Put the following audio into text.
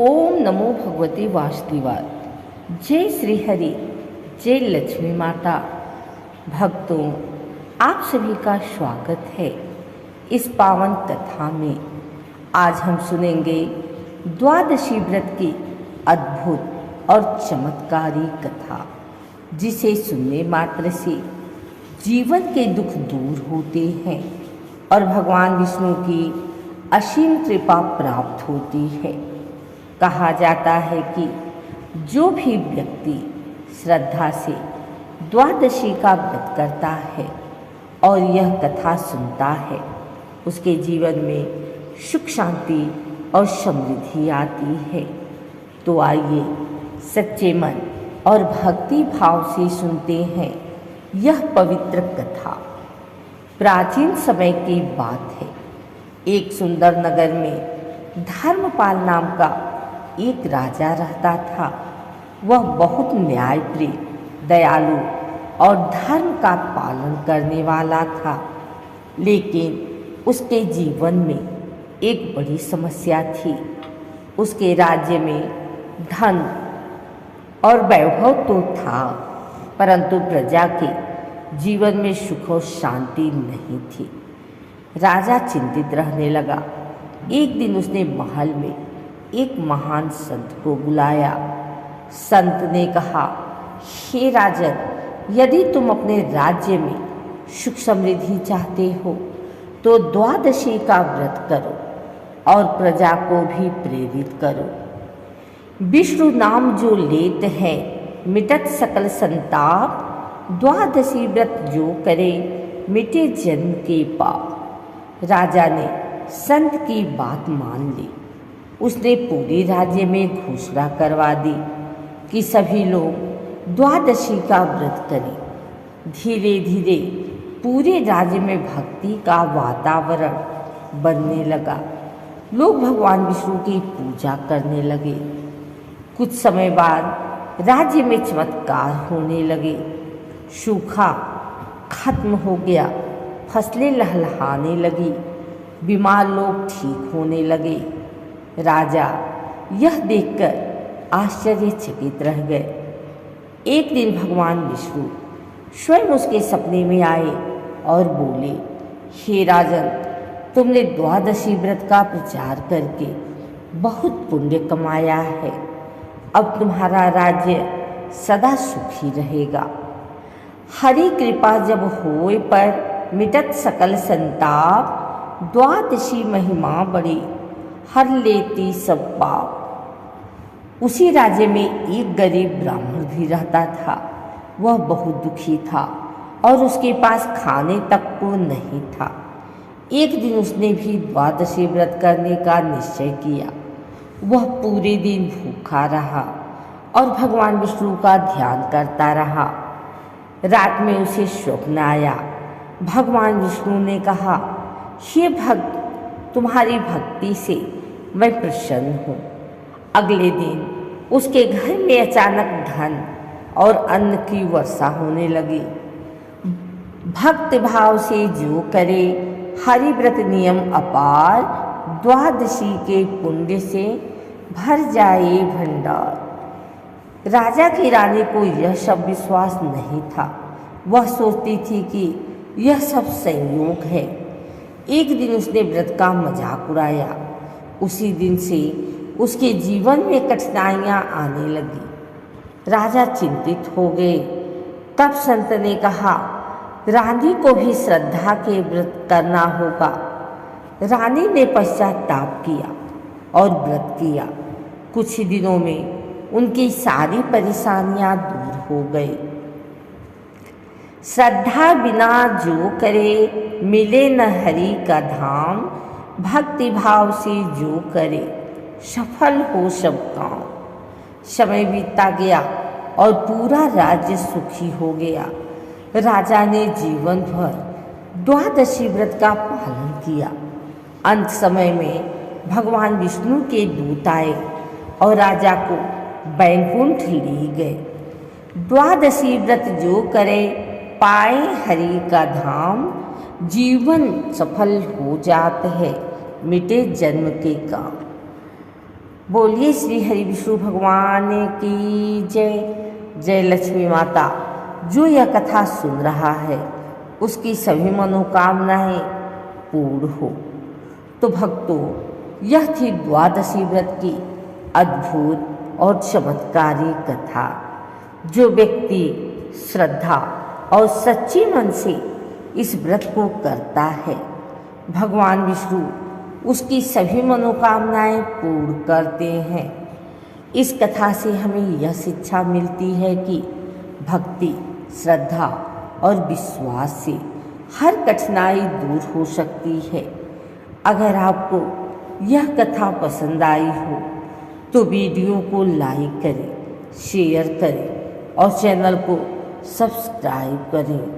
ओम नमो भगवते वासुदेवाय। जय श्री हरि, जय लक्ष्मी माता। भक्तों, आप सभी का स्वागत है इस पावन कथा में। आज हम सुनेंगे द्वादशी व्रत की अद्भुत और चमत्कारी कथा, जिसे सुनने मात्र से जीवन के दुख दूर होते हैं और भगवान विष्णु की असीम कृपा प्राप्त होती है। कहा जाता है कि जो भी व्यक्ति श्रद्धा से द्वादशी का व्रत करता है और यह कथा सुनता है, उसके जीवन में सुख शांति और समृद्धि आती है। तो आइए सच्चे मन और भक्ति भाव से सुनते हैं यह पवित्र कथा। प्राचीन समय की बात है। एक सुंदर नगर में धर्मपाल नाम का एक राजा रहता था। वह बहुत न्यायप्रिय, दयालु और धर्म का पालन करने वाला था। लेकिन उसके जीवन में एक बड़ी समस्या थी। उसके राज्य में धन और वैभव तो था, परंतु प्रजा के जीवन में सुख और शांति नहीं थी। राजा चिंतित रहने लगा। एक दिन उसने महल में एक महान संत को बुलाया। संत ने कहा, हे राजन, यदि तुम अपने राज्य में सुख समृद्धि चाहते हो तो द्वादशी का व्रत करो और प्रजा को भी प्रेरित करो। विष्णु नाम जो लेत है मिटत सकल संताप, द्वादशी व्रत जो करे मिटे जन्म के पाप। राजा ने संत की बात मान ली। उसने पूरे राज्य में घोषणा करवा दी कि सभी लोग द्वादशी का व्रत करें। धीरे धीरे पूरे राज्य में भक्ति का वातावरण बनने लगा। लोग भगवान विष्णु की पूजा करने लगे। कुछ समय बाद राज्य में चमत्कार होने लगे। सूखा खत्म हो गया, फसलें लहलहाने लगी, बीमार लोग ठीक होने लगे। राजा यह देखकर आश्चर्यचकित रह गए। एक दिन भगवान विष्णु स्वयं उसके सपने में आए और बोले, हे राजन, तुमने द्वादशी व्रत का प्रचार करके बहुत पुण्य कमाया है। अब तुम्हारा राज्य सदा सुखी रहेगा। हरि कृपा जब होए पर मिटत सकल संताप, द्वादशी महिमा बड़ी हर लेती सब पाप। उसी राज्य में एक गरीब ब्राह्मण भी रहता था। वह बहुत दुखी था और उसके पास खाने तक को नहीं था। एक दिन उसने भी द्वादशी व्रत करने का निश्चय किया। वह पूरे दिन भूखा रहा और भगवान विष्णु का ध्यान करता रहा। रात में उसे स्वप्न आया। भगवान विष्णु ने कहा, हे भक्त, तुम्हारी भक्ति से मैं प्रसन्न हूँ। अगले दिन उसके घर में अचानक धन और अन्न की वर्षा होने लगी। भक्त भाव से जो करे हरि व्रत नियम अपार, द्वादशी के पुण्य से भर जाए भंडार। राजा की रानी को यह सब विश्वास नहीं था। वह सोचती थी कि यह सब संयोग है। एक दिन उसने व्रत का मजाक उड़ाया। उसी दिन से उसके जीवन में कठिनाइयाँ आने लगी। राजा चिंतित हो गए। तब संत ने कहा, रानी को भी श्रद्धा के व्रत करना होगा। रानी ने पश्चाताप किया और व्रत किया। कुछ ही दिनों में उनकी सारी परेशानियां दूर हो गई। श्रद्धा बिना जो करे मिले न हरि का धाम, भक्ति भाव से जो करे सफल हो सब काम। समय बीतता गया और पूरा राज्य सुखी हो गया। राजा ने जीवन भर द्वादशी व्रत का पालन किया। अंत समय में भगवान विष्णु के दूत आए और राजा को बैकुंठ ले गए। द्वादशी व्रत जो करे पाए हरि का धाम, जीवन सफल हो जाते हैं मिटे जन्म के काम। बोलिए श्री हरि विष्णु भगवान की जय। जय लक्ष्मी माता। जो यह कथा सुन रहा है उसकी सभी मनोकामनाएं पूर्ण हो। तो भक्तों, यह थी द्वादशी व्रत की अद्भुत और चमत्कारी कथा। जो व्यक्ति श्रद्धा और सच्ची मन से इस व्रत को करता है, भगवान विष्णु उसकी सभी मनोकामनाएं पूर्ण करते हैं। इस कथा से हमें यह शिक्षा मिलती है कि भक्ति, श्रद्धा और विश्वास से हर कठिनाई दूर हो सकती है। अगर आपको यह कथा पसंद आई हो तो वीडियो को लाइक करें, शेयर करें और चैनल को सब्सक्राइब करें।